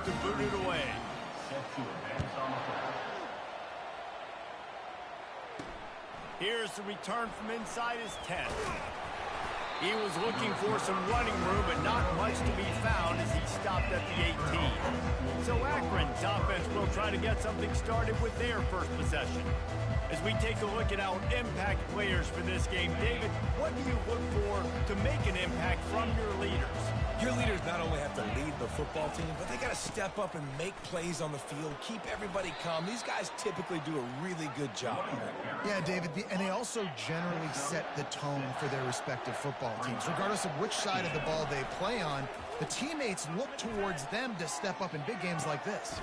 to boot it away. Here's the return from inside his 10. He was looking for some running room, but not much to be found as he stopped at the 18. So Akron's offense will try to get something started with their first possession. As we take a look at our impact players for this game, David, what do you look for to make an impact from your leaders? Your leaders not only have to lead the football team, but they got to step up and make plays on the field, keep everybody calm. These guys typically do a really good job. Yeah, David, and they also generally set the tone for their respective football teams. Regardless of which side of the ball they play on, the teammates look towards them to step up in big games like this.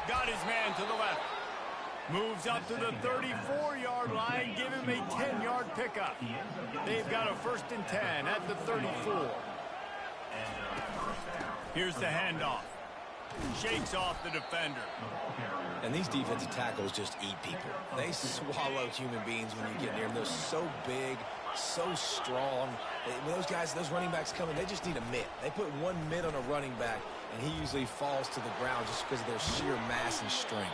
Got his man to the left. Moves up to the 34-yard line, give him a 10-yard pickup. They've got a 1st and 10 at the 34. Here's the handoff. Shakes off the defender. And these defensive tackles just eat people. They swallow human beings when you get near them. They're so big, so strong. When those guys, those running backs come in, they just need a mitt. They put one mitt on a running back, and he usually falls to the ground just because of their sheer mass and strength.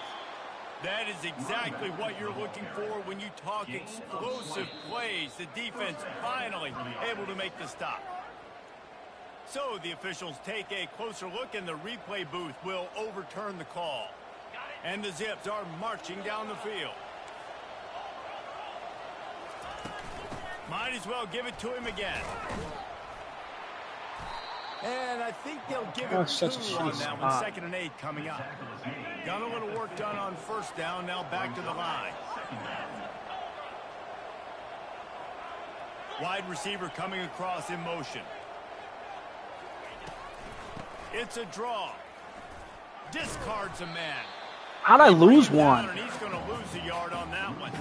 That is exactly what you're looking for when you talk explosive plays. The defense finally able to make the stop. So the officials take a closer look, and the replay booth will overturn the call. And the Zips are marching down the field. Might as well give it to him again. And I think they'll give him two on that one. 2nd and 8 coming up. Got a little work done on 1st down. Now back to the line. Wide receiver coming across in motion. It's a draw. Discards a man. How'd I lose one? And he's going to lose a yard on that one.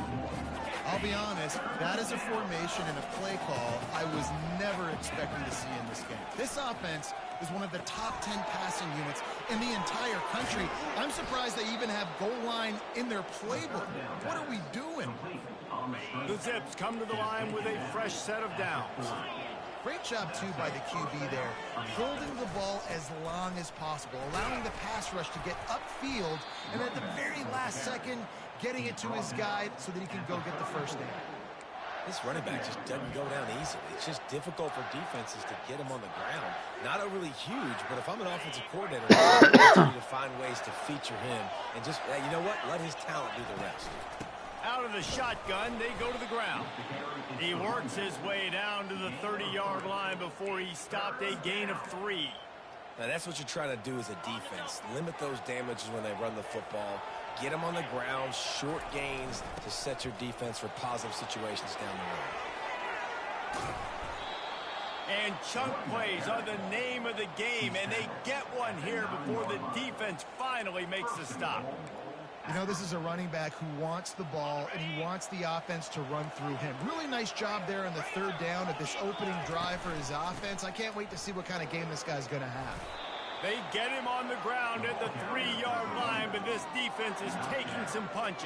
I'll be honest, that is a formation and a play call I was never expecting to see in this game. This offense is one of the top 10 passing units in the entire country. I'm surprised they even have goal line in their playbook. What are we doing? The Zips come to the line with a fresh set of downs. Great job, too, by the QB there, holding the ball as long as possible, allowing the pass rush to get upfield, and at the very last second, getting it to his guy so that he can go get the 1st down. This running back just doesn't go down easily. It's just difficult for defenses to get him on the ground. Not overly huge, but if I'm an offensive coordinator, I continue to find ways to feature him and just, you know what, let his talent do the rest. Out of the shotgun, they go to the ground. He works his way down to the 30-yard line before he stopped a gain of 3. Now, that's what you're trying to do as a defense. Limit those damages when they run the football. Get them on the ground, short gains to set your defense for positive situations down the road. And chunk plays are the name of the game, and they get one here before the defense finally makes the stop. You know, this is a running back who wants the ball, and he wants the offense to run through him. Really nice job there on the 3rd down of this opening drive for his offense. I can't wait to see what kind of game this guy's going to have. They get him on the ground at the 3-yard line, but this defense is taking some punches.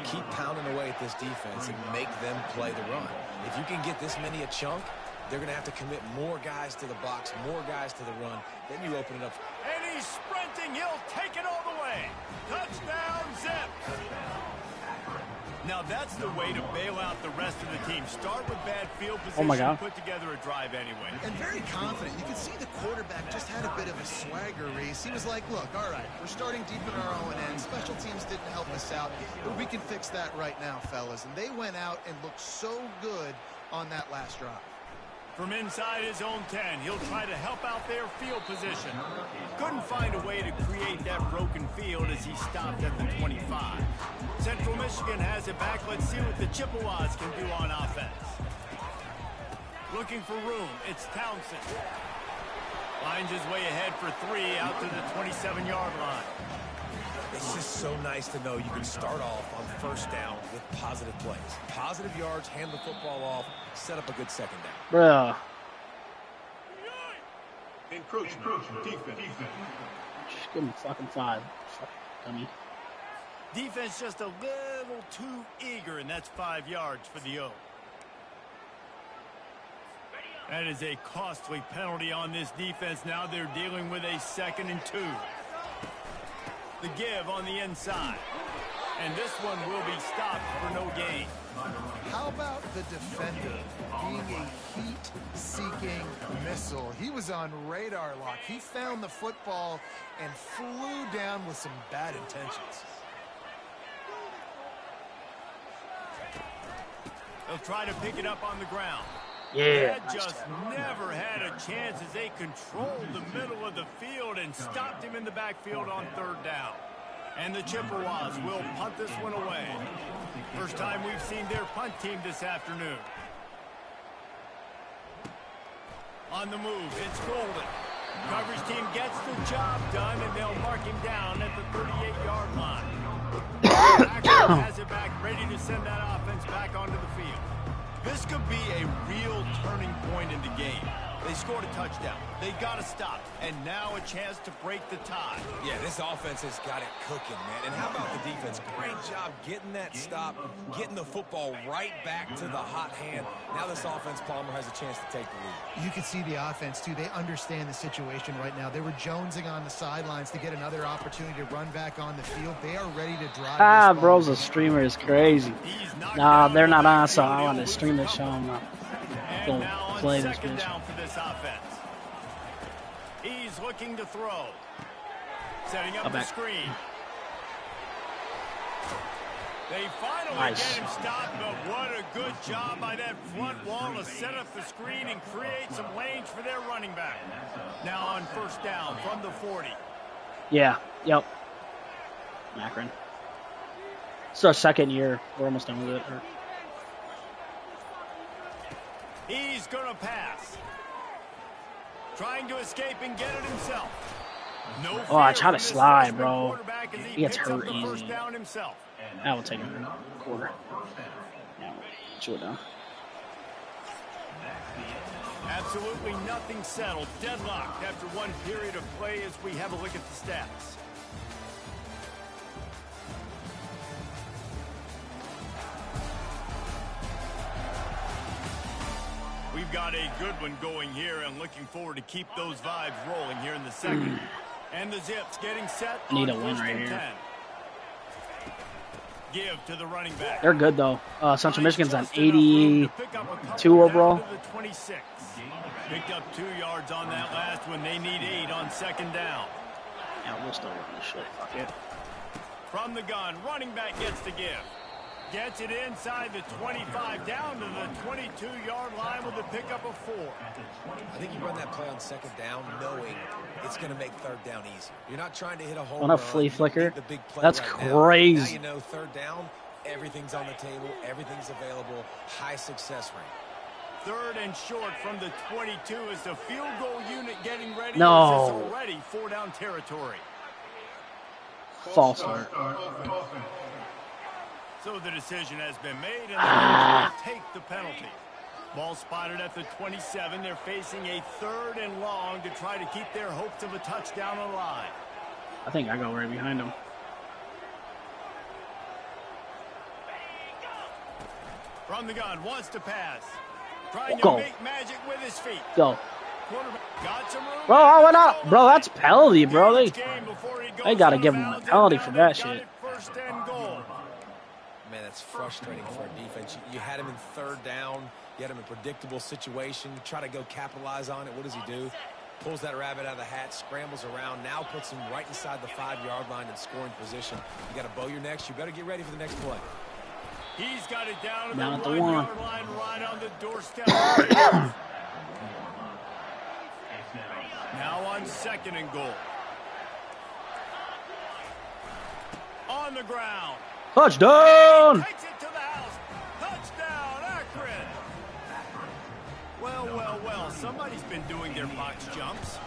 Keep pounding away at this defense and make them play the run. If you can get this many a chunk, they're going to have to commit more guys to the box, more guys to the run. Then you open it up. And he's sprinting. He'll take it all the way. Touchdown, Zips. Now that's the way to bail out the rest of the team. Start with bad field position, put together a drive anyway. And very confident. You can see the quarterback just had a bit of a swagger, Reese. He was like, look, all right, we're starting deep in our own end. Special teams didn't help us out, but we can fix that right now, fellas. And they went out and looked so good on that last drive. From inside his own 10, he'll try to help out their field position. Couldn't find a way to create that broken field as he stopped at the 25. Central Michigan has it back. Let's see what the Chippewas can do on offense. Looking for room. It's Townsend. Finds his way ahead for 3 out to the 27-yard line. It's just so nice to know you can start off on 1st down with positive plays. Positive yards, hand the football off, set up a good 2nd down. Bruh. Encroachment. Defense. Just give him fucking 5. Dummy. Defense just a little too eager, and that's 5 yards for the O. That is a costly penalty on this defense. Now they're dealing with a 2nd and 2. The give on the inside. And this one will be stopped for no gain. How about the defender being a heat-seeking missile? He was on radar lock. He found the football and flew down with some bad intentions. They'll try to pick it up on the ground. Yeah. That just never had a chance as they controlled the middle of the field and stopped him in the backfield on third down. And the Chippewas will punt this one away. First time we've seen their punt team this afternoon. On the move, it's Golden. Coverage team gets the job done, and they'll mark him down at the 38-yard line. Packer has it back, ready to send that offense back onto the field. This could be a real turning point in the game. They scored a touchdown. They got to stop. And now a chance to break the tie. Yeah, this offense has got it cooking, man. And how about the defense? Great job getting that stop, getting the football right back to the hot hand. Now this offense, Palmer, has a chance to take the lead. You can see the offense, too. They understand the situation right now. They were jonesing on the sidelines to get another opportunity to run back on the field. They are ready to drive. Ah, bro's a streamer is crazy. Nah, they're not on, so I want to stream the show. And now on play this second bitch. down for this offense. He's looking to throw. Setting up the screen. They finally get him stopped, but what a good job by that front wall to set up the screen and create some lanes for their running back. Now on first down from the 40. Yeah, yep. Akron. It's our second year. We're almost done with it. He's going to pass. Trying to escape and get it himself. No Oh, I fear try to from this slide, freshman bro. quarterback as He gets picks up hurt the first easy. down himself. That will take a quarter. Yeah, shoot it down. Absolutely nothing settled. Deadlocked after one period of play as we have a look at the stats. We've got a good one going here and looking forward to keep those vibes rolling here in the second. And the Zips getting set. I need on a win first right and here. 10. Give to the running back. They're good, though. Central Michigan's on Just enough room 82 to pick up a couple overall. down to the 26. Picked up 2 yards on that last one. They need 8 on second down. Yeah, we'll still run this shit. Fuck it. From the gun, running back gets the give. Gets it inside the 25, down to the 22-yard line with a pickup of 4. I think you run that play on second down knowing it's going to make third down easier. You're not trying to hit a home On a run. flea You flicker? need the big play That's right crazy. Now you know third down, everything's on the table, everything's available, high success rate. Third and short from the 22 is the field goal unit getting ready. No. This is already 4-down territory. False start. So the decision has been made, and they'll take the penalty. Ball spotted at the 27. They're facing a 3rd and long to try to keep their hopes of a touchdown alive. I think I go right behind him. From the gun, wants to pass. Trying to Go. make magic with his feet. Go. Quarterback got some room. Bro, I went up. Bro, that's penalty, bro. Huge game before he goes They got to out give of him a bounds, penalty and for now that they've got shit. it first and goal. Man, that's frustrating for a defense. You had him in third down. You had him in a predictable situation. Try to go capitalize on it. What does he do? Pulls that rabbit out of the hat, scrambles around, now puts him right inside the 5-yard line in scoring position. You got to bow your necks. You better get ready for the next play. He's got it down to Down at the the 1-yard one. line, right on the doorstep. Now on second and goal. On the ground. Touchdown! Takes it to the house. Touchdown, Akron. Well, well, well. Somebody's been doing their box jumps.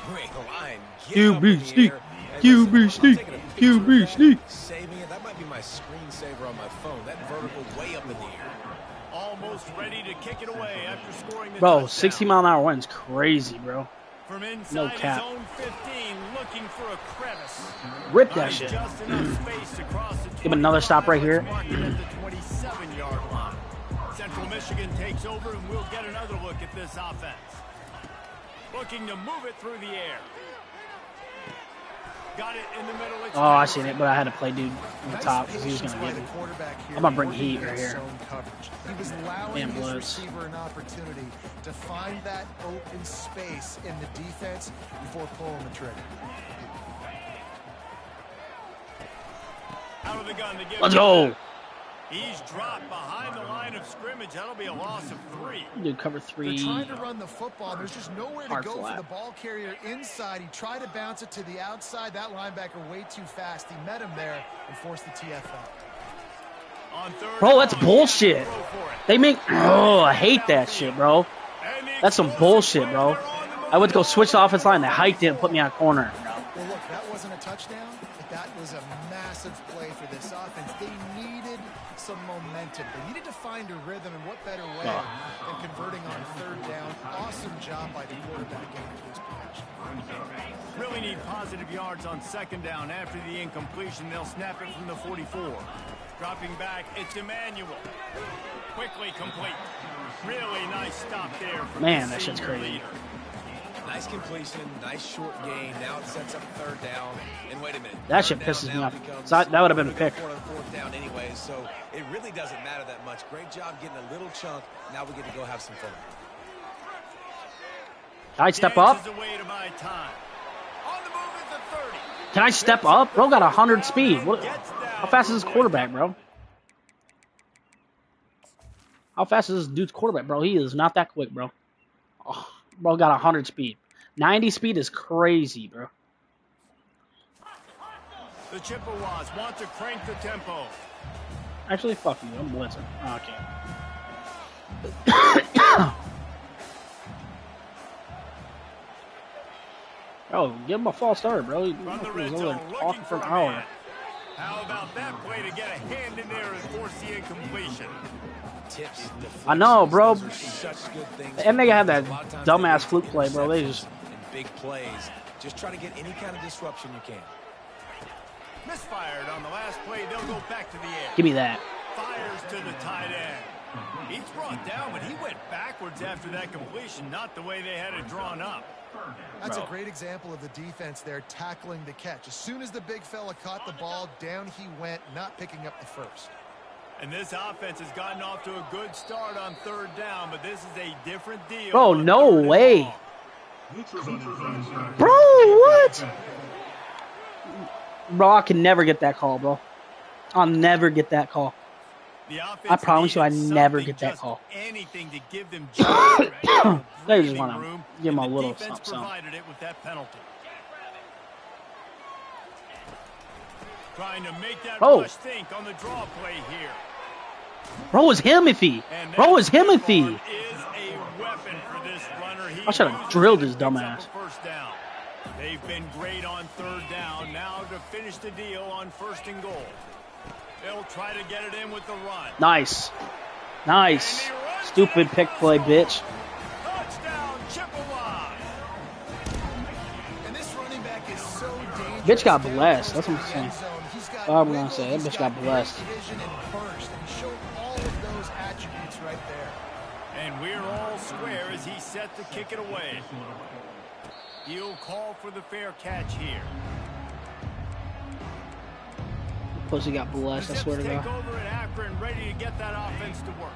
You ain't lying. Get QB up in the sneak. air. Hey, QB listen, I'm sneak. taking a picture of QB that, sneak. Saving it. That might be my screensaver on my phone. That vertical way up in the air. Almost ready to kick it away after scoring the Bro, touchdown. 60-mile-an-hour wind's crazy, bro. From inside No cap. his own 15, looking for a crevice. Rip that Finds shit. just enough space to cross the Give him another stop right here. 25, marking at the 27-yard line. Central Michigan takes over, and we'll get another look at this offense. Looking to move it through the air. Got it in the middle. Oh, I seen it, but I had to play dude on the top because he was going to get me. I'm going to bring heat right here. He was allowing Damn his blitz. receiver an opportunity to find that open space in the defense before pulling the trigger. Out of the gun to give Let's go. He's dropped behind the line of scrimmage. That'll be a loss of 3. Dude, cover 3. They're trying to run the football. There's just nowhere to Hard go flat. for the ball carrier inside. He tried to bounce it to the outside. That linebacker way too fast. He met him there and forced the TFL. On third Bro, that's down, bullshit. throw for it. They make... Oh, I hate that shit, bro. And the That's some explosive bullshit, play bro. there on the I went to go move. switch the offense line. They hiked it and put me on a corner. Well, look, that wasn't a touchdown, but that was a massive play for this offense. They needed some momentum. They needed to find a rhythm, and what better way than converting on third down. Awesome job by the quarterback getting to his possession. Really need positive yards on second down. After the incompletion, they'll snap it from the 44. Dropping back, it's Emmanuel. Quickly complete. Really nice stop there from Man, the that shit's senior crazy. leader. Nice completion, nice short gain. Now it sets up third down. And wait a minute. That shit third down pisses me now off. becomes- So that would have been a pick. Fourth down anyways, so it really doesn't matter that much. Great job getting a little chunk. Now we get to go have some fun. Can I step Inches up? away to buy time. On the move is the 30. Can I step up? Bro got 100 speed. What, how fast is this quarterback, bro? How fast is this dude's quarterback, bro? He is not that quick, bro. Oh, bro got 100 speed. 90 speed is crazy, bro. The Chippewas want to crank the tempo. Actually, fuck you. I'm blitzing. Okay. Bro, give him a false start, bro. He From the was red over zone, there looking talking for for an a hour. man. How about that play to get a hand in there and force the incompletion? Tips, I know, bro. those are such good things. And they have that A lot of times dumbass they get fluke play, bro. They interceptions just... and big plays. Just try to get any kind of disruption you can. Misfired on the last play. They'll go back to the air. Give me that. Fires to the tight end. He's brought down, but he went backwards after that completion, not the way they had it drawn up. That's a great example of the defense there tackling the catch. As soon as the big fella caught the ball, down he went, not picking up the first. And this offense has gotten off to a good start on third down, but this is a different deal. Bro, on no third and way. long. Bro, what? Bro, I can never get that call, bro. I'll never get that call. The offense I promise you I needed never something, get that just call. anything to give them just They just breathing want to room, give him a and the little defense something. provided it with that penalty. Trying to make that Bro. rush think on the draw play here. Bro, it's him if he. And Bro, that it's him if stiff he. arm is a weapon for this runner. He I should have uses drilled it his and picks dumbass. up a first down. They've been great on third down. Now to finish the deal on first and goal. They'll try to get it in with the run. Nice. Nice. Stupid pick play, bitch. Touchdown, Chippewa. And this running back is so dangerous. Bitch got blessed. That's what I'm saying. He's got All I'm gonna wiggle, say, that he's bitch got blessed. vision and burst, and he showed all of those attributes right there. And we're all square as he's set to kick it away. He'll call for the fair catch here. Pussy got blessed, I swear to Take God. over at Akron, ready to get that offense to work.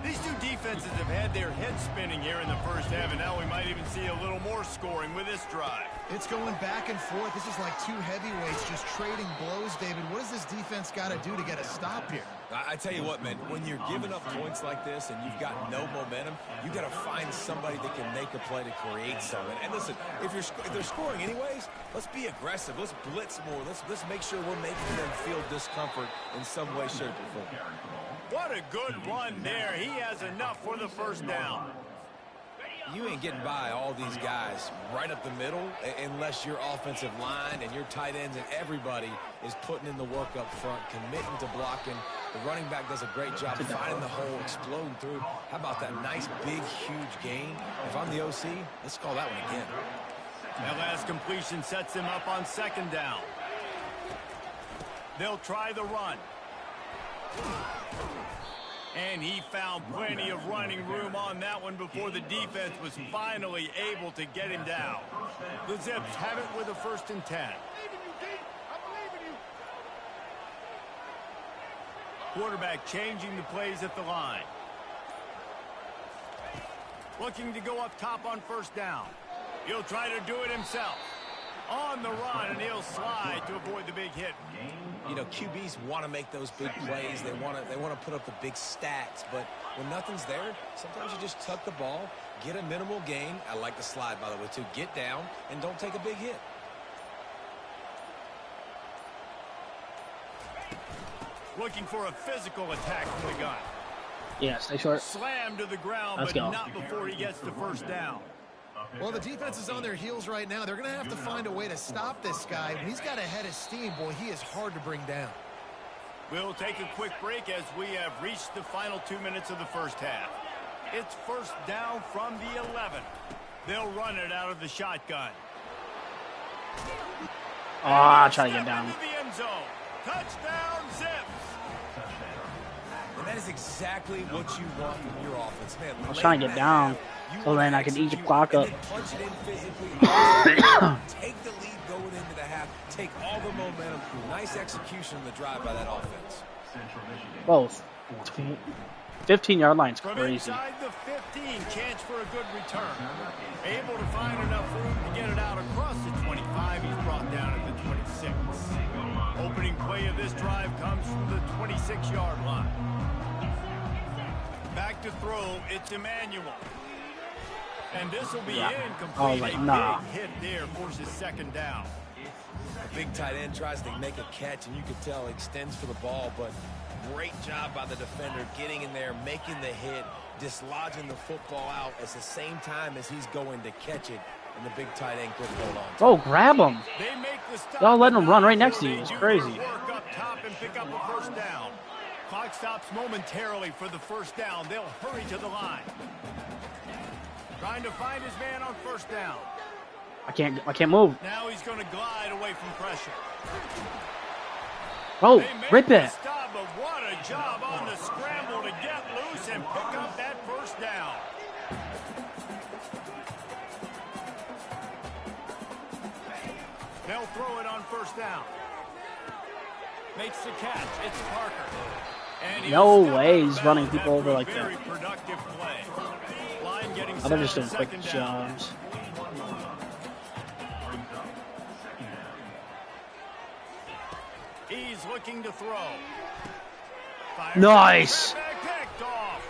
These two defenses have had their heads spinning here in the first half, and now we might even see a little more scoring with this drive. It's going back and forth. This is like two heavyweights just trading blows, David. What does this defense got to do to get a stop here? I tell you what, man, when you're giving up points like this and you've got no momentum, you got to find somebody that can make a play to create something. And listen, if they're scoring anyways, let's be aggressive. Let's blitz more. Let's make sure we're making them feel discomfort in some way, shape, or form. What a good run there. He has enough for the first down. You ain't getting by all these guys right up the middle unless your offensive line and your tight ends and everybody is putting in the work up front, committing to blocking. The running back does a great job finding the hole, exploding through. How about that nice, big, huge gain? If I'm the OC, let's call that one again. That last completion sets him up on second down. They'll try the run. And he found plenty of running room on that one before the defense was finally able to get him down. The Zips have it with a 1st and 10. Quarterback changing the plays at the line. Looking to go up top on 1st down. He'll try to do it himself. On the run, and he'll slide to avoid the big hit. You know, QBs want to make those big plays. They want to put up the big stats. But when nothing's there, sometimes you just tuck the ball, get a minimal gain. I like the slide, by the way, too. Get down and don't take a big hit. Looking for a physical attack from the gun. Yeah, stay short. Slam to the ground, Let's but go. not before he gets the 1st down. Well, the defense is on their heels right now. They're going to have to find a way to stop this guy. When he's got a head of steam, boy, he is hard to bring down. We'll take a quick break as we have reached the final 2 minutes of the 1st half. It's 1st down from the 11. They'll run it out of the shotgun. Try to get down. Into the end zone. Touchdown, Zips. And that is exactly what you want from your offense, man. I was trying to get down so then I could eat the clock up. Punch it in physically. Take the lead going into the half. Take all the momentum. Nice execution of the drive by that offense. Both. 15-yard line's From crazy. inside the 15, chance for a good return. Able to find enough room to get it out across the 25. He's brought down at the 26. Opening play of this drive comes from the 26-yard line. Back to throw, it's Emmanuel. And this will be incomplete. I was like, nah. A big hit there forces 2nd down. The big tight end tries to make a catch, and you can tell he extends for the ball, but great job by the defender getting in there, making the hit, dislodging the football out at the same time as he's going to catch it, and the big tight end couldn't hold on. Oh, grab him. They make the stop. Y'all letting him run right next to you. It's They do crazy. their work up top and pick up a 1st down. Clock stops momentarily for the 1st down. They'll hurry to the line. Trying to find his man on 1st down. I can't move. Now he's going to glide away from pressure. Oh, They make rip the it. stop, but what a job on the scramble to get loose and pick up that 1st down. They'll throw it on 1st down. Makes the catch. It's Parker. And No he'll way step he's out running of people bounds over after a like that. very productive play. Line getting They're set just on doing quick 2nd down. jobs. He's looking to throw. Fires Nice. back, picked off.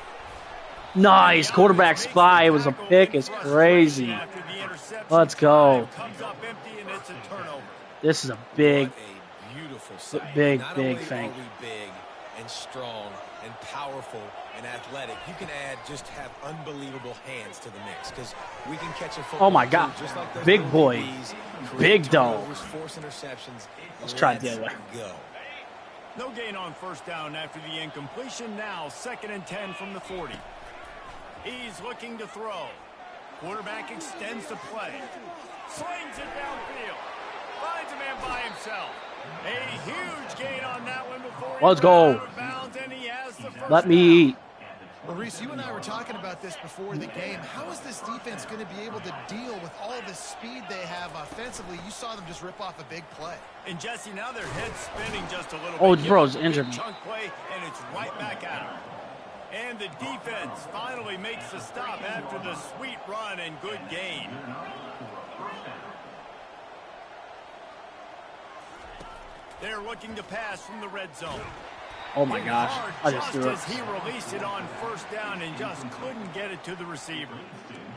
Nice. Quarterback spy. It was a pick. It's crazy. After the interception, Let's go. comes up empty and it's a turnover. This is a big, What a beautiful sight. big, Not big only thing. are we big and strong and powerful and athletic, you can just have unbelievable hands to the mix, because we can catch a football. Oh my God. too, just like those Big little boy. DBs, create Big dog. turnovers, force interceptions. Let's try it the other way. Go. No gain on 1st down after the incompletion. Now 2nd and 10 from the 40. He's looking to throw. Quarterback extends the play. Slings it downfield. Finds a man by himself. A huge gain on that one before he Let's ran go. out of bounds, and he has the 1st Let me down. eat. Well, Reese, you and I were talking about this before the game. How is this defense going to be able to deal with all the speed they have offensively? You saw them just rip off a big play. And Jesse, now their head's spinning just a little Oh, bit. bro's Give injured a me. chunk play, and it's right back at him. And the defense finally makes the stop after the sweet run and good gain. They're looking to pass from the red zone. Oh my gosh. I just threw it. as he released it on 1st down and just couldn't get it to the receiver.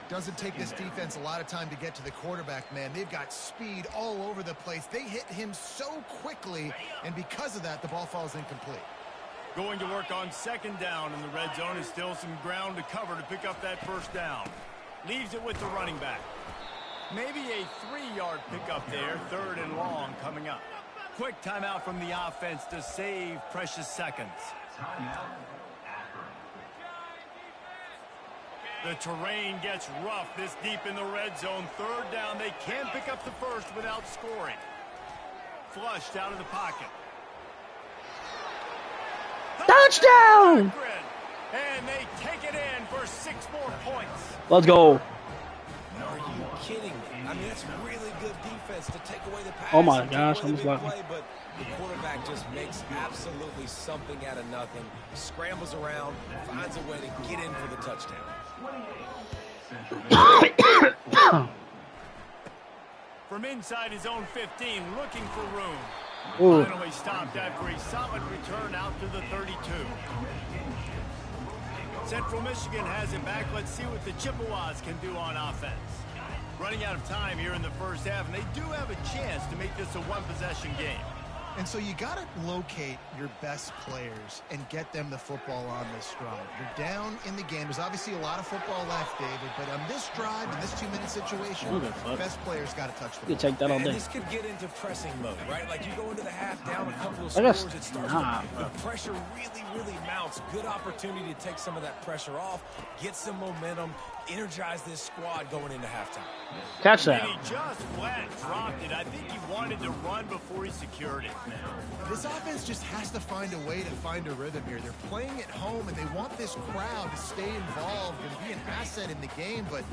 Doesn't take this defense a lot of time to get to the quarterback, man. They've got speed all over the place. They hit him so quickly, and because of that, the ball falls incomplete. Going to work on 2nd down in the red zone is still some ground to cover to pick up that 1st down. Leaves it with the running back. Maybe a 3-yard pickup there, 3rd and long coming up. Quick timeout from the offense to save precious seconds. The terrain gets rough this deep in the red zone. 3rd down. They can't pick up the 1st without scoring. Flushed out of the pocket. Touchdown! And they take it in for 6 more points. Let's go. Are you kidding me? I mean, that's really good defense to take away the pass. Oh my and gosh, take away the almost big lucky. play, but the quarterback just makes absolutely something out of nothing, scrambles around, finds a way to get in for the touchdown. From inside his own 15, looking for room. Ooh. Finally stopped after a solid return out to the 32. Central Michigan has it back. Let's see what the Chippewas can do on offense. Running out of time here in the first half, and they do have a chance to make this a one-possession game. And so you got to locate your best players and get them the football on this drive. You're down in the game. There's obviously a lot of football left, David, but on this drive, in this 2-minute situation, Who the the fuck? best players got to touch the You ball. can take that all And day. this could get into pressing mode, right? Like you go into the half down a couple of I guess scores, it starts not. the pressure really mounts. Good opportunity to take some of that pressure off, get some momentum, energize this squad going into halftime. Catch And that. he just flat dropped it. I think he wanted to run before he secured it. This offense just has to find a way to find a rhythm here. They're playing at home, and they want this crowd to stay involved and be an asset in the game, but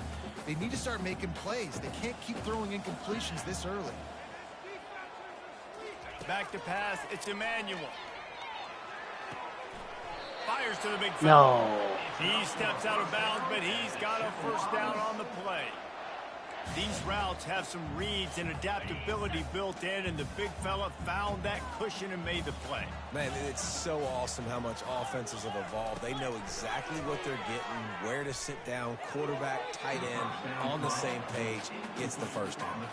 they need to start making plays. They can't keep throwing incompletions this early. Back to pass. It's Emmanuel. Fires to the big fella. No. He steps out of bounds, but he's got a first down on the play. These routes have some reads and adaptability built in, and the big fella found that cushion and made the play. Man, it's so awesome how much offenses have evolved. They know exactly what they're getting, where to sit down, quarterback, tight end, on the same page, gets the first down.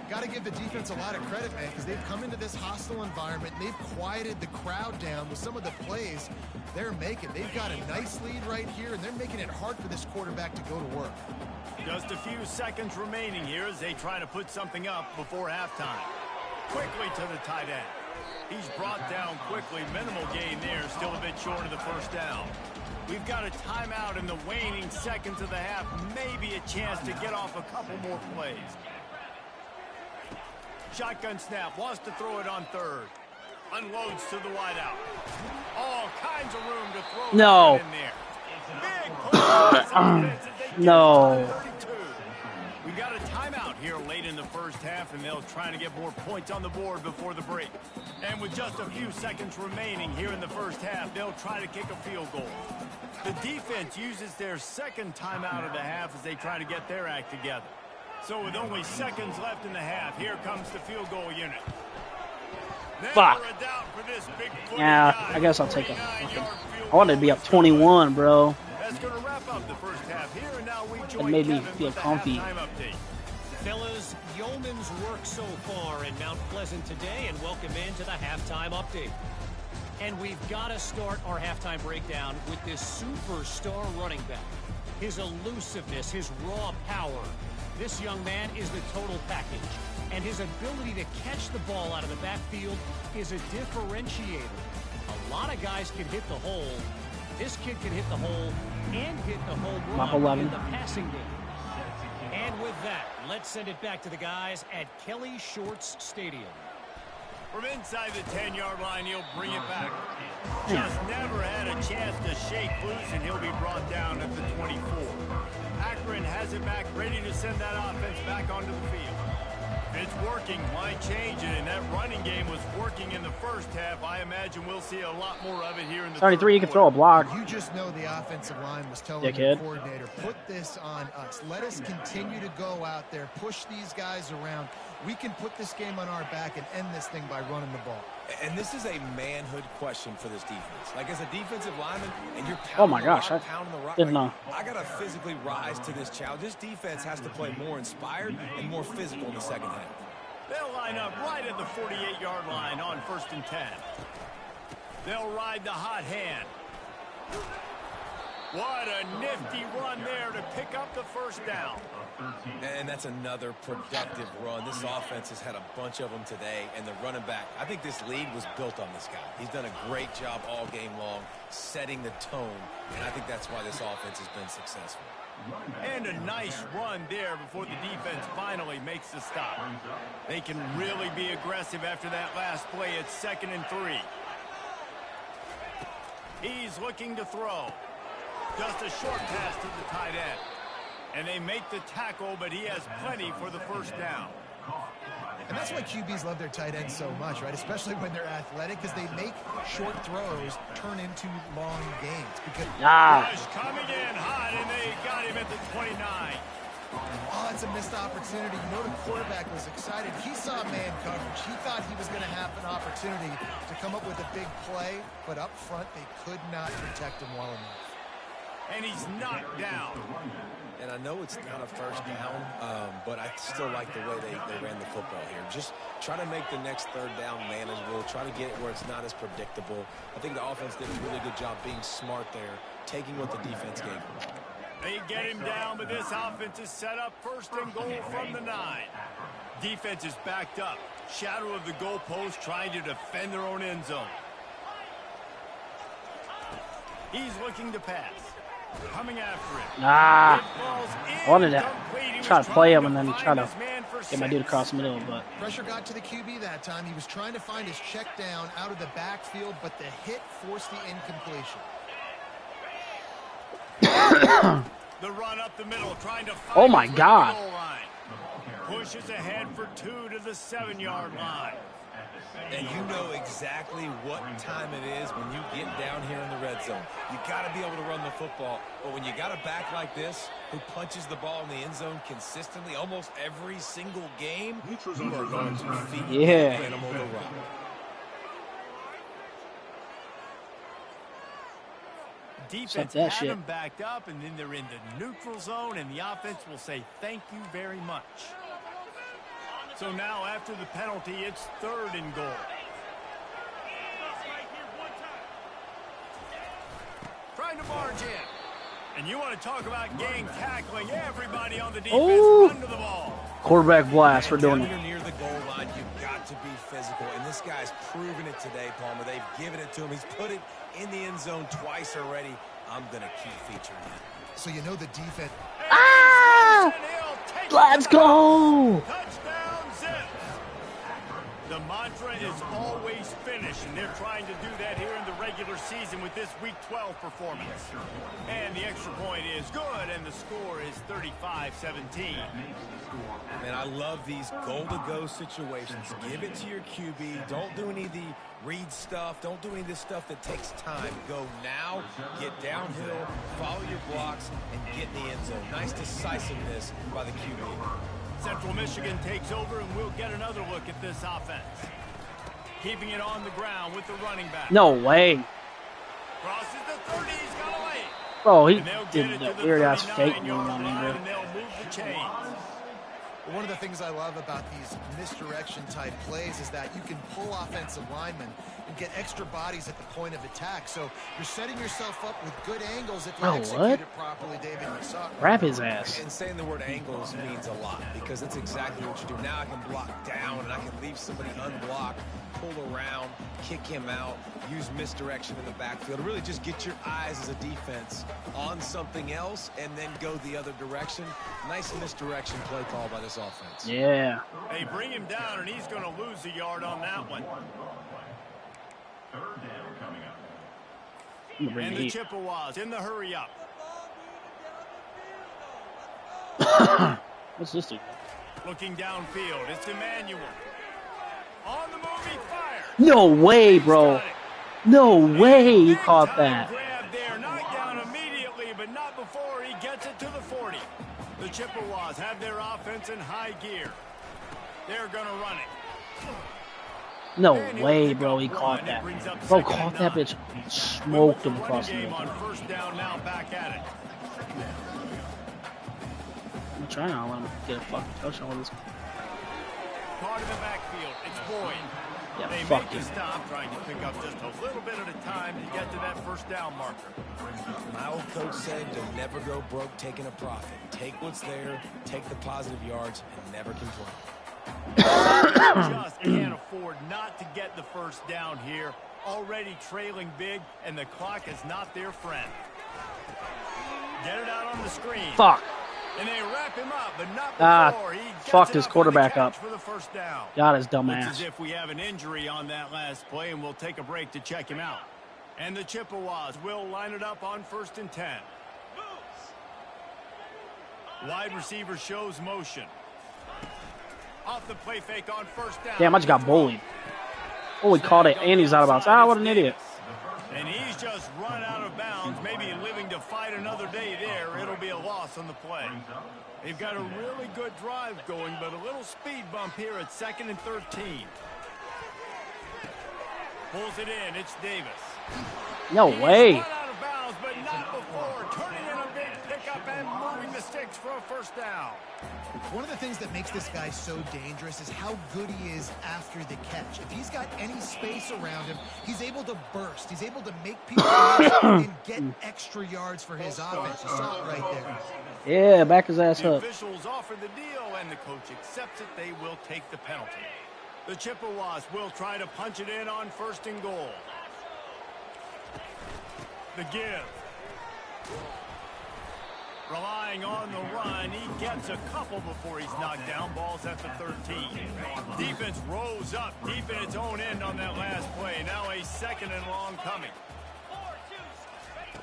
Got to give the defense a lot of credit, man, because they've come into this hostile environment. And they've quieted the crowd down with some of the plays they're making. They've got a nice lead right here, and they're making it hard for this quarterback to go to work. Just a few seconds remaining here as they try to put something up before halftime. Quickly to the tight end. He's brought down quickly. Minimal gain there, still a bit short of the first down. We've got a timeout in the waning seconds of the half. Maybe a chance to get off a couple more plays. Shotgun snap, wants to throw it on third. Unloads to the wideout. All kinds of room to throw No. it in there. Big push on this offense as they get No. to the 32. We got a timeout here late in the first half, and they'll try to get more points on the board before the break. And with just a few seconds remaining here in the first half, they'll try to kick a field goal. The defense uses their second timeout of the half as they try to get their act together. So with only seconds left in the half, here comes the field goal unit. Never Fuck. a doubt for this big-footed Yeah, guy. I guess I'll take a 49-yard field I wanted to be goal up 21, bro. That's going to wrap up the first half here, and now we join made me Kevin feel with the comfy. halftime update. Fellas, yeoman's work so far in Mount Pleasant today, and welcome into the halftime update. And we've got to start our halftime breakdown with this superstar running back. His elusiveness, his raw power. This young man is the total package. And his ability to catch the ball out of the backfield is a differentiator. A lot of guys can hit the hole. This kid can hit the hole and hit the home Mach run 11. in the passing game. And with that, let's send it back to the guys at Kelly Shorts Stadium. From inside the 10-yard line, he'll bring it back. Just never had a chance to shake loose, and he'll be brought down at the 24. Akron has it back, ready to send that offense back onto the field. If it's working, why change it? And that running game was working in the first half. I imagine we'll see a lot more of it here in the 33, you can throw a block. You just know the offensive line was telling Dickhead. the coordinator, put this on us. Let us continue to go out there, push these guys around. We can put this game on our back and end this thing by running the ball. And this is a manhood question for this defense. Like, as a defensive lineman, and you're Oh my pounding gosh, the rock, I pounding the rock, didn't like, know. I got to physically rise to this challenge. This defense has to play more inspired and more physical in the second half. They'll line up right at the 48-yard line on 1st and 10. They'll ride the hot hand. What a nifty run there to pick up the first down. And that's another productive run. This offense has had a bunch of them today, and the running back, I think this lead was built on this guy. He's done a great job all game long setting the tone, and I think that's why this offense has been successful. And a nice run there before the defense finally makes the stop. They can really be aggressive after that last play. It's 2nd and 3. He's looking to throw. Just a short pass to the tight end. And they make the tackle, but he has plenty for the first down. And that's why QBs love their tight ends so much, right? Especially when they're athletic, because they make short throws turn into long gains. Because Rush coming in hot, and they got him at the 29. Oh, it's a missed opportunity. You know the quarterback was excited. He saw man coverage. He thought he was going to have an opportunity to come up with a big play, but up front they could not protect him well enough. And he's knocked down. And I know it's not a first down, but I still like the way they ran the football here. Just try to make the next third down manageable. Try to get it where it's not as predictable. I think the offense did a really good job being smart there, taking what the defense gave them. They get him down, but this offense is set up first and goal from the 9. Defense is backed up. Shadow of the goalpost trying to defend their own end zone. He's looking to pass. Coming after it. I wanted to try to play him and then try to get my dude across the middle, but pressure got to the QB that time. He was trying to find his check down out of the backfield, but the hit forced the incompletion. The run up the middle, trying to find oh my God. goal line. Pushes ahead for 2 to the 7-yard line. And you know exactly what time it is when you get down here in the red zone. You got to be able to run the football. But when you got a back like this who punches the ball in the end zone consistently almost every single game, you are going to feed the animal the rock. Defense had them backed up, and then they're in the neutral zone, and the offense will say thank you very much. So now, after the penalty, it's 3rd and goal. Trying to barge in. And you want to talk about gang tackling. Everybody on the defense run to the ball. Quarterback blast. We're doing it. Near the goal line, you've got to be physical. And this guy's proven it today, Palmer. They've given it to him. He's put it in the end zone twice already. I'm going to keep featuring him. So you know the defense. Let's go. Touchdown, Zips. The mantra is always finish, and they're trying to do that here in the regular season with this Week 12 performance. And the extra point is good, and the score is 35-17. Man, I love these goal-to-go situations. Give it to your QB. Don't do any of the read stuff. Don't do any of this stuff that takes time. Go now, get downhill, follow your blocks, and get in the end zone. Nice decisiveness by the QB. Central Michigan takes over, and we'll get another look at this offense. Keeping it on the ground with the running back. No way. Crosses the 30, he's got a lane. Bro, he did that weird-ass fake move on me, bro. And they'll move the chains. One of the things I love about these misdirection-type plays is that you can pull offensive linemen and get extra bodies at the point of attack. So you're setting yourself up with good angles if you execute it properly, David. You saw it. Grab his ass. And saying the word angles means a lot because that's exactly what you do. Now I can block down and I can leave somebody unblocked, pull around, kick him out, use misdirection in the backfield. Really just get your eyes as a defense on something else and then go the other direction. Nice misdirection play call by this offense. Yeah. They bring him down, and he's going to lose a yard on that one. And the Chippewas in the hurry up. What's this dude? Looking downfield, it's Emmanuel. On the move, he fires. No way, bro. No way he caught that. Grab there, knocked down immediately, but not before he gets it to the 40. The Chippewas have their offense in high gear. They're going to run it. No way, bro, he caught that. Bro, caught that bitch. Smoked him across the middle. On first down now, back at it. I'm trying to let him get a fucking touchdown with this. Part of the backfield, it's Boyd. Yeah, they fuck make him. a stop, trying to pick up just a little bit at a time to get to that first down marker. My old coach said to never go broke taking a profit. Take what's there, take the positive yards, and never complain. Just can't afford not to get the first down here. Already trailing big, and the clock is not their friend. Get it out on the screen. Fuck. And they wrap him up, but not before he gets fucked it his up quarterback up. for the first down. Got his dumb Looks ass. as if we have an injury on that last play, and we'll take a break to check him out. And the Chippewas will line it up on 1st and 10. Wide receiver shows motion. Off the play fake on 1st down. Damn, I just got bullied. Oh, he caught it, and he's out of bounds. Ah, what an idiot. And he's just run out of bounds, maybe living to fight another day there. It'll be a loss on the play. They've got a really good drive going, but a little speed bump here at 2nd and 13. Pulls it in. It's Davis. No way. He's run out of bounds, but not before. Turning in a big pickup and moving the sticks for a 1st down. One of the things that makes this guy so dangerous is how good he is after the catch. If he's got any space around him, he's able to burst. He's able to make people miss and get extra yards for his offense. You saw it right there. Yeah, back his ass The up. officials offer the deal, and the coach accepts it. They will take the penalty. The Chippewas will try to punch it in on 1st and goal. The give. Relying on the run, he gets a couple before he's knocked down. Ball's at the 13. Defense rose up deep in its own end on that last play. Now a 2nd and long coming.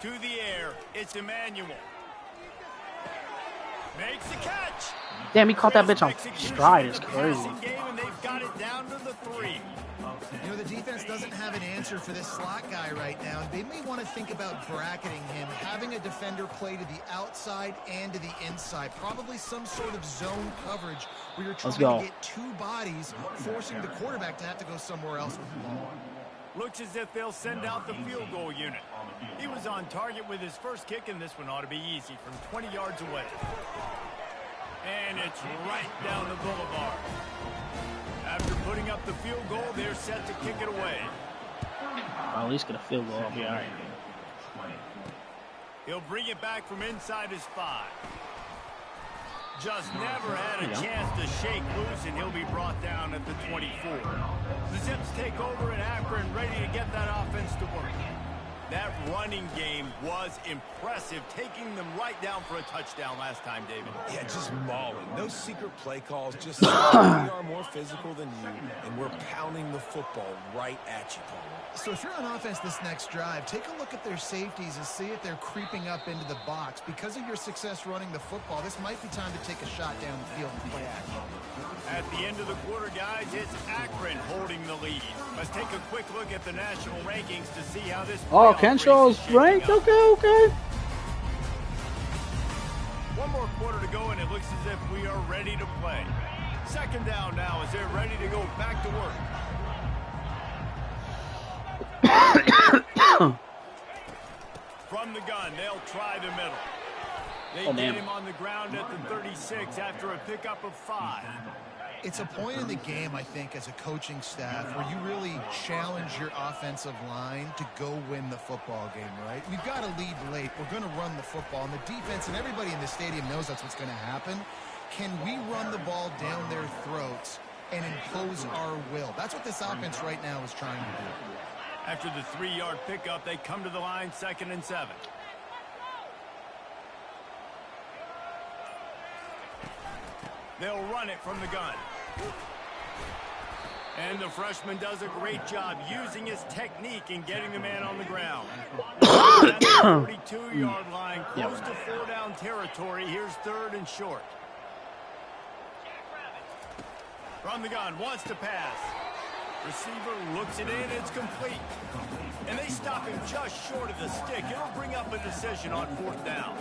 To the air, it's Emmanuel. Makes the catch. Damn, he caught that bitch on stride. It's crazy. And they've got it down to the 3. You know, the defense doesn't have an answer for this slot guy right now. They may want to think about bracketing him, having a defender play to the outside and to the inside. Probably some sort of zone coverage where you're trying to get 2 bodies, forcing the quarterback to have to go somewhere else with the ball. Looks as if they'll send out the field goal unit. He was on target with his first kick, and this one ought to be easy from 20 yards away. And it's right down the boulevard. After putting up the field goal, they're set to kick it away. I'll at least get a field goal. I'll be all right. He'll bring it back from inside his 5. Just never had a chance to shake loose, and he'll be brought down at the 24. The Zips take over in Akron, ready to get that offense to work. That running game was impressive, taking them right down for a touchdown last time, David. Yeah, just mauling. No secret play calls, just we are more physical than you, and we're pounding the football right at you, Paul. So if you're on offense this next drive, take a look at their safeties and see if they're creeping up into the box. Because of your success running the football, this might be time to take a shot down the field and play action. At the end of the quarter, guys, it's Akron holding the lead. Let's take a quick look at the national rankings to see how this... Oh, Kenshaw's ranked? Okay. One more quarter to go, and it looks as if we are ready to play. 2nd down now as they're ready to go back to work. From the gun, they'll try the middle. They get him on the ground at the 36 after a pickup of 5. It's a point in the game, I think, as a coaching staff where you really challenge your offensive line to go win the football game, right? We've got to lead late. We're going to run the football, and the defense and everybody in the stadium knows that's what's going to happen. Can we run the ball down their throats and impose our will? That's what this offense right now is trying to do. After the 3-yard pickup, they come to the line, 2nd and 7. They'll run it from the gun. And the freshman does a great job using his technique and getting the man on the ground. At the 42-yard line, close to 4-down territory. Here's 3rd and short. From the gun, wants to pass. Receiver looks it in, it's complete. And they stop him just short of the stick. It'll bring up a decision on 4th down.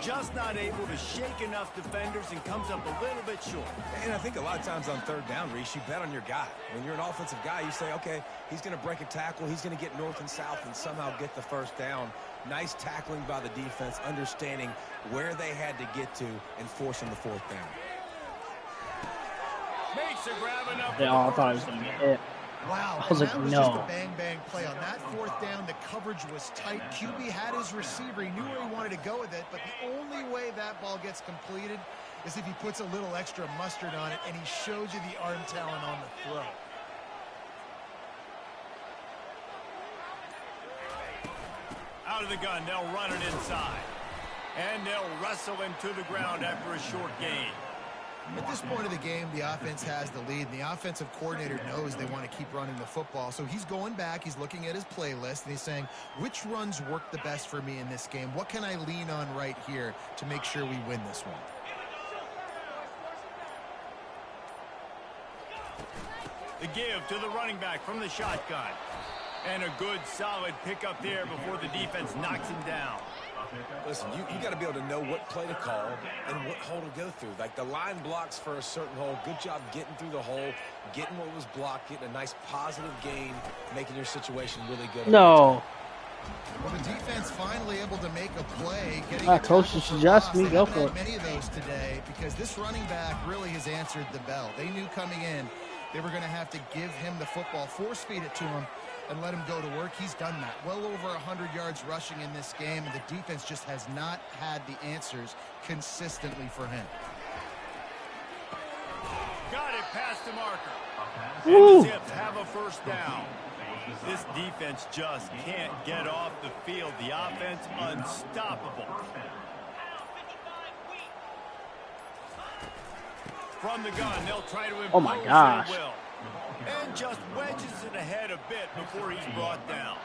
Just not able to shake enough defenders and comes up a little bit short. And I think a lot of times on 3rd down, Reese, you bet on your guy. When you're an offensive guy, you say, okay, he's going to break a tackle, he's going to get north and south and somehow get the 1st down. Nice tackling by the defense, understanding where they had to get to and forcing the 4th down. Makes a grab enough. They all thought he was going to get hit. Wow, I was like, that was no. just a bang-bang play. On that 4th down, the coverage was tight. QB had his receiver. He knew where he wanted to go with it, but the only way that ball gets completed is if he puts a little extra mustard on it, and he shows you the arm talent on the throw. Out of the gun, they'll run it inside. And they'll wrestle him to the ground after a short gain. At this point of the game, the offense has the lead, and the offensive coordinator knows they want to keep running the football. So he's going back, he's looking at his playlist, and he's saying, which runs work the best for me in this game? What can I lean on right here to make sure we win this one? The give to the running back from the shotgun. And a good, solid pickup there before the defense knocks him down. Listen, you got to be able to know what play to call and what hole to go through. Like the line blocks for a certain hole. Good job getting through the hole, getting what was blocked, getting a nice positive gain, making your situation really good. No. Well, the defense finally able to make a play. Coach, you suggest me go for it. Many of those today because this running back really has answered the bell. They knew coming in they were going to have to give him the football, force feed it to him, and let him go to work. He's done that. Well over 100 yards rushing in this game, and the defense just has not had the answers consistently for him. Got it past the marker. Woo. And the Zips have a first down. This defense just can't get off the field. The offense unstoppable. From the gun, they'll try to impose Oh my gosh. their will. And just wedges it ahead a bit before he's brought down.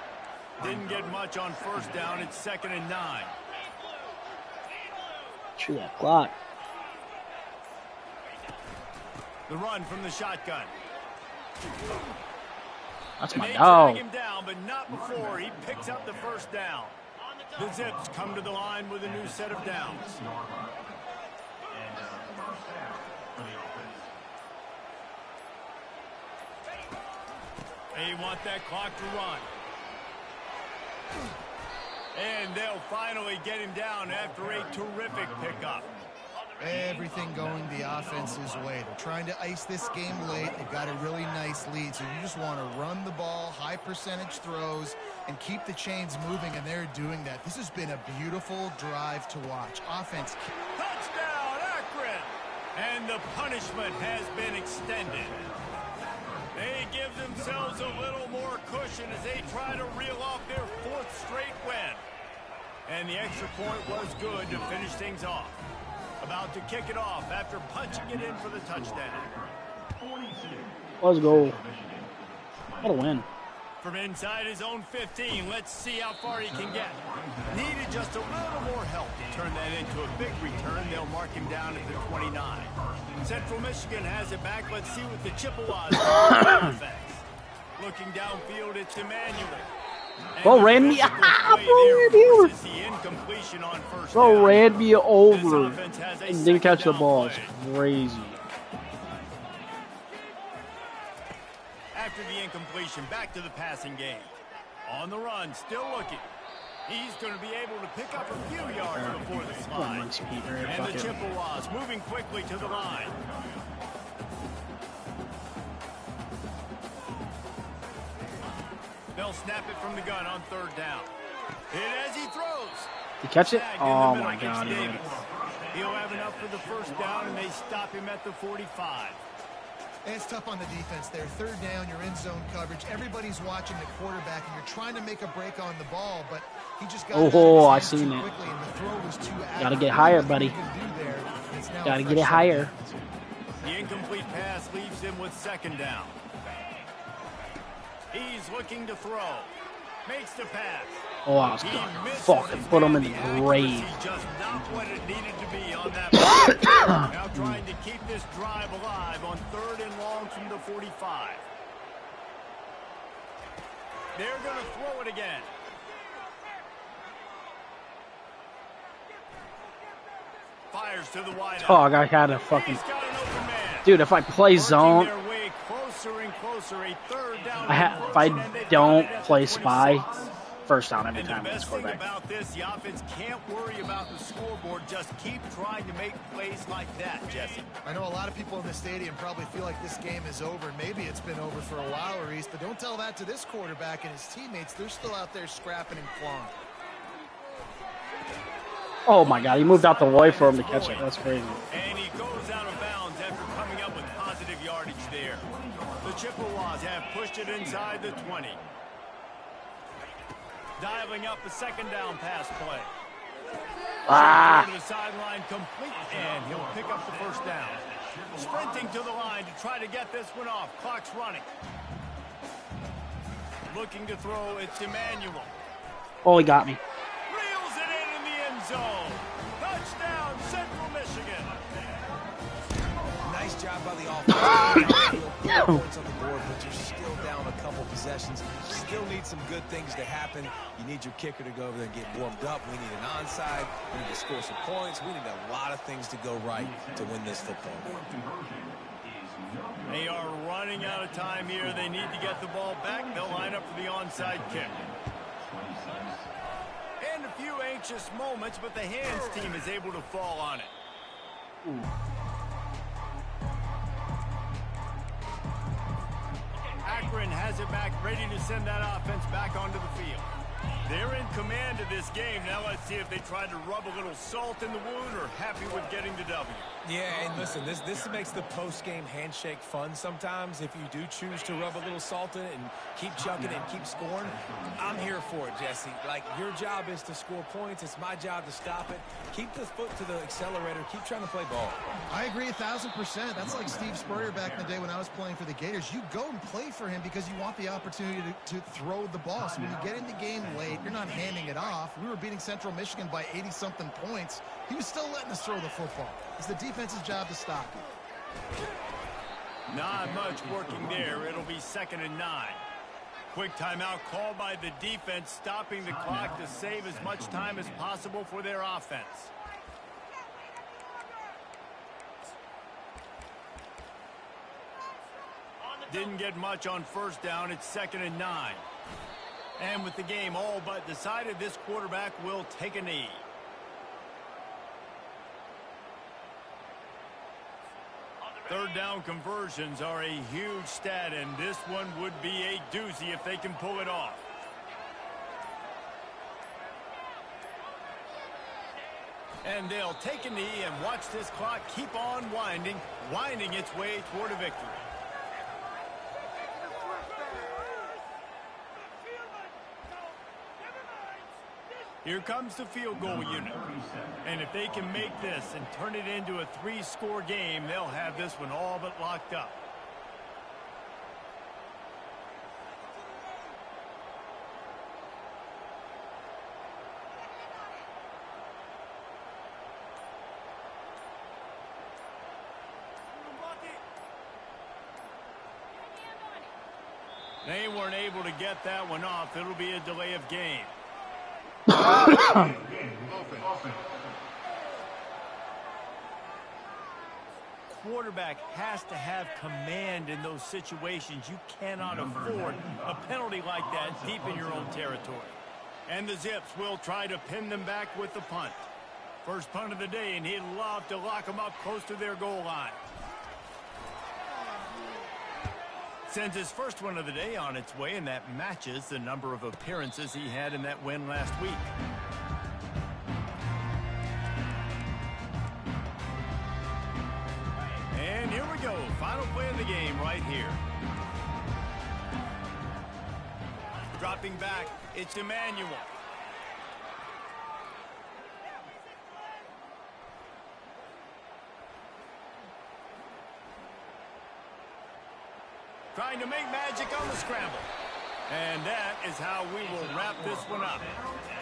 Didn't get much on first down. It's 2nd and 9. Chew that clock. The run from the shotgun. That's And my they dog. drag him down, but not before he picks up the first down. The Zips come to the line with a new set of downs. They want that clock to run. And they'll finally get him down after a terrific pickup. Everything going the offense's way. They're trying to ice this game late. They've got a really nice lead, so you just want to run the ball, high percentage throws, and keep the chains moving, and they're doing that. This has been a beautiful drive to watch. Offense. Touchdown, Akron! And the punishment has been extended. They give themselves a little more cushion as they try to reel off their 4th straight win. And the extra point was good to finish things off. About to kick it off after punching it in for the touchdown. Let's go. What a win. From inside his own 15, let's see how far he can get. Needed just a little more help to turn that into a big return. They'll mark him down at the 29. Central Michigan has it back. Let's see what the Chippewas do. Looking downfield, it's Emmanuel. Bro ran me over. Bro ran me over and didn't catch the ball. It's crazy. After the incompletion, back to the passing game. On the run, still looking. He's going to be able to pick up a few yards before the slide. And the Chippewas moving quickly to the line. They'll snap it from the gun on 3rd down. And as he throws. You catch it? Oh my God. He'll have enough for the first down, and they stop him at the 45. And it's tough on the defense there. 3rd down, you're in zone coverage. Everybody's watching the quarterback, and you're trying to make a break on the ball, but he just got I seen it. Quickly, and the throw was too Gotta get higher, buddy. Gotta get it higher. The incomplete pass leaves him with 2nd down. He's looking to throw. Makes the pass. Oh, I was gonna fucking put him in the grave. Just not what it needed to be on that play. Now trying to keep this drive alive on 3rd and long from the 45. They're going to throw it again. Fires to the wide. Dog, I had a fucking. Dude, if I play zone, if I don't play spy, first down every time. The best thing about this, the offense can't worry about the scoreboard. Just keep trying to make plays like that, Jesse. I know a lot of people in the stadium probably feel like this game is over. Maybe it's been over for a while, Reese, but don't tell that to this quarterback and his teammates. They're still out there scrapping and clawing. Oh my God, he moved out the way for him to catch it. That's crazy. And he goes out of bounds after coming up with positive yardage there. The Chippewas have pushed it inside the 20. Dialing up a 2nd down pass play. To the sideline complete, and he'll pick up the first down. Sprinting to the line to try to get this one off. Clock's running. Looking to throw, it's Emmanuel. Oh, he got me. Reels it in the end zone. Touchdown, Central Michigan. Nice job by the offense. Points on the board, but you're still down a couple possessions. Still need some good things to happen. You need your kicker to go over there and get warmed up. We need an onside. We need to score some points. We need a lot of things to go right to win this football game. They are running out of time here. They need to get the ball back. They'll line up for the onside kick. And a few anxious moments, but the hands team is able to fall on it. Ooh. Akron has it back, ready to send that offense back onto the field. They're in command of this game. Now let's see if they try to rub a little salt in the wound or happy with getting the W. Yeah, and listen, this makes the post-game handshake fun sometimes. If you do choose to rub a little salt in it and keep chucking it and keep scoring, I'm here for it, Jesse. Like, your job is to score points. It's my job to stop it. Keep the foot to the accelerator. Keep trying to play ball. I agree 1,000%. That's like Steve Spurrier back in the day when I was playing for the Gators. You go and play for him because you want the opportunity to throw the ball. So when you get in the game late, you're not handing it off. We were beating Central Michigan by 80-something points. He was still letting us throw the football. It's the defense's job to stop it. Not much working there. It'll be 2nd and 9. Quick timeout called by the defense, stopping the clock to save as much time as possible for their offense. Didn't get much on first down. It's 2nd and 9. And with the game all but decided, this quarterback will take a knee. Third down conversions are a huge stat, and this one would be a doozy if they can pull it off. And they'll take a knee and watch this clock keep on winding its way toward a victory. Here comes the field goal unit. And if they can make this and turn it into a 3-score game, they'll have this one all but locked up. They weren't able to get that one off. It'll be a delay of game. Quarterback has to have command in those situations. You cannot afford a penalty like that deep in your own territory. And the Zips will try to pin them back with the punt. First punt of the day, and he'd love to lock them up close to their goal line. Sends his first one of the day on its way, and that matches the number of appearances he had in that win last week. And here we go. Final play of the game right here. Dropping back, it's Emmanuel. Trying to make magic on the scramble. And that is how we will wrap this one up.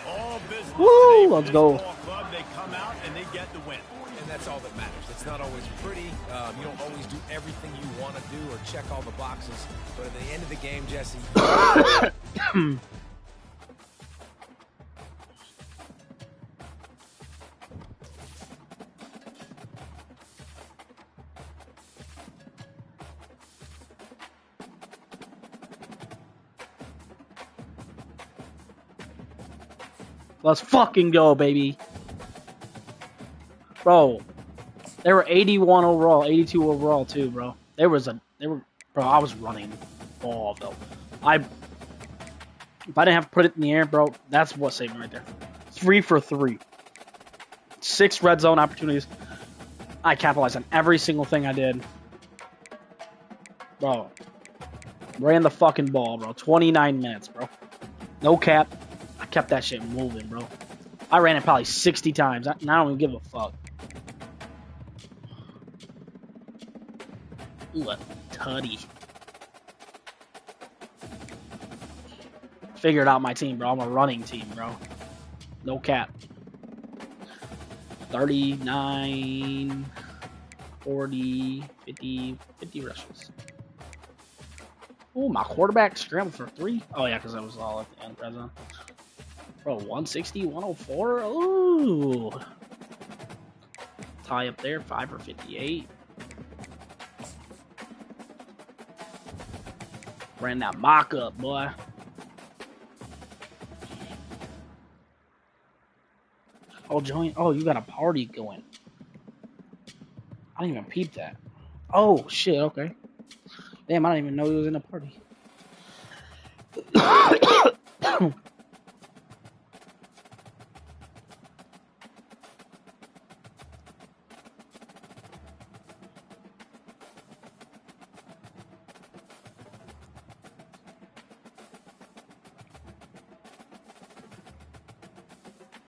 All business. Woo, let's go. Club, they come out and they get the win. And that's all that matters. It's not always pretty. You don't always do everything you want to do or check all the boxes. But at the end of the game, Jesse, let's fucking go, baby. Bro, they were 81 overall, 82 overall too, bro. Bro, I was running ball though. If I didn't have to put it in the air, bro, that's what saved me right there. 3 for 3. 6 red zone opportunities. I capitalized on every single thing I did. Bro, ran the fucking ball, bro. 29 minutes, bro. No cap. I kept that shit moving, bro. I ran it probably 60 times, and I don't even give a fuck. Ooh, a tutty. Figured out my team, bro. I'm a running team, bro. No cap. 39, 40, 50 rushes. Oh, my quarterback scrambled for 3. Oh, yeah, because that was all at the end, red zone. Bro, 160, 104. Ooh. Tie up there, 5 for 58. Ran that mock up, boy. Oh, join. Oh, you got a party going. I didn't even peep that. Oh, shit, okay. Damn, I didn't even know he was in a party.